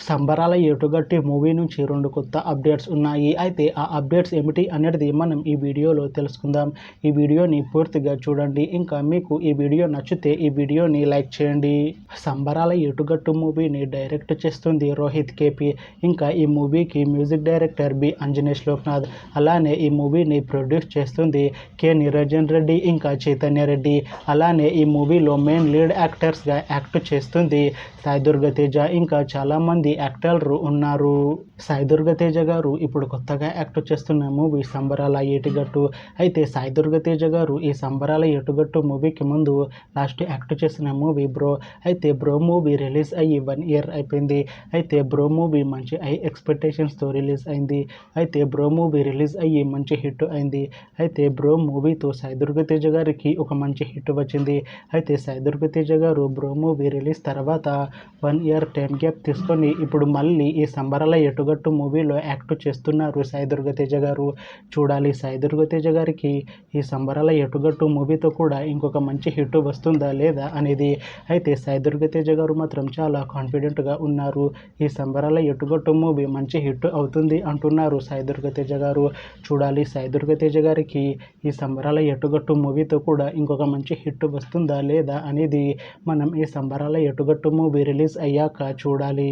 సంబరాల ఏటుగట్టి మూవీ నుంచి 2 కొత్త అప్డేట్స్ ఉన్నాయి. అయితే ఆ అప్డేట్స్ ఏమిటి అనేది మనం ఈ వీడియోలో తెలుసుకుందాం. ఈ వీడియోని పూర్తిగా చూడండి. ఇంకా మీకు ఈ వీడియో నచ్చితే ఈ వీడియోని లైక్ చేయండి. సంబరాల ఏటుగట్టు మూవీని డైరెక్ట్ చేస్తుంది రోహిత్ కేపీ. ఇంకా ఈ మూవీకి మ్యూజిక్ డైరెక్టర్ బి అంజనేష్ లోక్నాథ్. అలానే ఈ మూవీని ప్రొడ్యూస్ చేస్తుంది కె నిరంజన్ రెడ్డి ఇంకా చైతన్య రెడ్డి. అలానే ఈ మూవీలో మెయిన్ లీడ్ యాక్టర్స్గా యాక్ట్ చేస్తుంది సాయి దుర్గా తేజ. ఇంకా చాలామంది యాక్టర్లు ఉన్నారు. సాయి దుర్గా తేజ గారు ఇప్పుడు కొత్తగా యాక్ట్ చేస్తున్న మూవీ సంబరాల ఏటుగట్టు. అయితే సాయి దుర్గా తేజ గారు ఈ సంబరాల ఏటుగట్టు మూవీకి ముందు లాస్ట్ యాక్ట్ చేసిన మూవీ బ్రో. అయితే బ్రో మూవీ రిలీజ్ అయ్యి 1 year అయిపోయింది. అయితే బ్రో మూవీ మంచి హై ఎక్స్పెక్టేషన్స్తో రిలీజ్ అయింది. అయితే బ్రో మూవీ రిలీజ్ అయ్యి మంచి హిట్ అయింది. అయితే బ్రో మూవీతో సాయి దుర్గా తేజ గారికి ఒక మంచి హిట్ వచ్చింది. అయితే సాయి దుర్గా తేజ గారు బ్రో మూవీ రిలీజ్ తర్వాత 1 year టైం గ్యాప్ తీసుకొని ఇప్పుడు మళ్ళీ ఈ సంబరాల ఏటుగట్టు మూవీలో యాక్ట్ చేస్తున్నారు సాయి దుర్గా తేజ గారు. చూడాలి సాయి దుర్గా తేజ గారికి ఈ సంబరాల ఏటుగట్టు మూవీతో కూడా ఇంకొక మంచి హిట్ వస్తుందా లేదా అనేది. అయితే సాయి దుర్గా తేజ గారు మాత్రం చాలా కాన్ఫిడెంట్గా ఉన్నారు. ఈ సంబరాల ఏటుగట్టు మూవీ మంచి హిట్ అవుతుంది అంటున్నారు సాయి దుర్గా తేజ గారు. చూడాలి సాయి దుర్గా తేజ గారికి ఈ సంబరాల ఏటుగట్టు మూవీతో కూడా ఇంకొక మంచి హిట్ వస్తుందా లేదా అనేది మనం ఈ సంబరాల ఏటుగట్టు మూవీ రిలీజ్ అయ్యాక చూడాలి.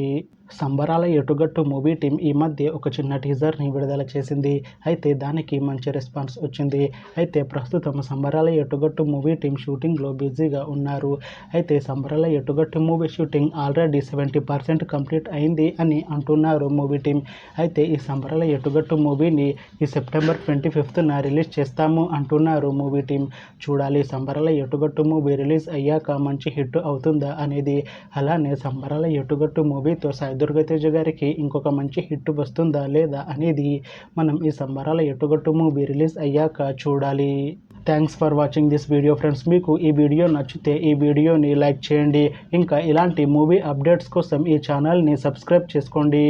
సంబరాల ఏటుగట్టు మూవీ టీం ఈ మధ్య ఒక చిన్న టీజర్ని విడుదల చేసింది. అయితే దానికి మంచి రెస్పాన్స్ వచ్చింది. అయితే ప్రస్తుతం సంబరాల ఏటుగట్టు మూవీ టీం షూటింగ్లో బిజీగా ఉన్నారు. అయితే సంబరాల ఏటుగట్టు మూవీ షూటింగ్ ఆల్రెడీ 70% కంప్లీట్ అయింది అని అంటున్నారు మూవీ టీం. అయితే ఈ సంబరాల ఏటుగట్టు మూవీని ఈ September 25న రిలీజ్ చేస్తాము అంటున్నారు మూవీ టీం. చూడాలి సంబరాల ఏటుగట్టు మూవీ రిలీజ్ అయ్యాక మంచి హిట్ అవుతుందా అనేది. అలానే సంబరాల ఏటుగట్టు మూవీతో సాయి దుర్గా తేజ గారికి ఇంకొక మంచి హిట్ వస్తుందా లేదా అనేది మనం ఈ సంబరాల ఏటుగట్టు మూవీ రిలీజ్ అయ్యాక చూడాలి. Thanks for watching this video friends. మీకు ఈ వీడియో నచ్చితే ఈ వీడియోని లైక్ చేయండి. ఇంకా ఇలాంటి మూవీ అప్డేట్స్ కోసం ఈ ఛానల్ని సబ్స్క్రైబ్ చేసుకోండి.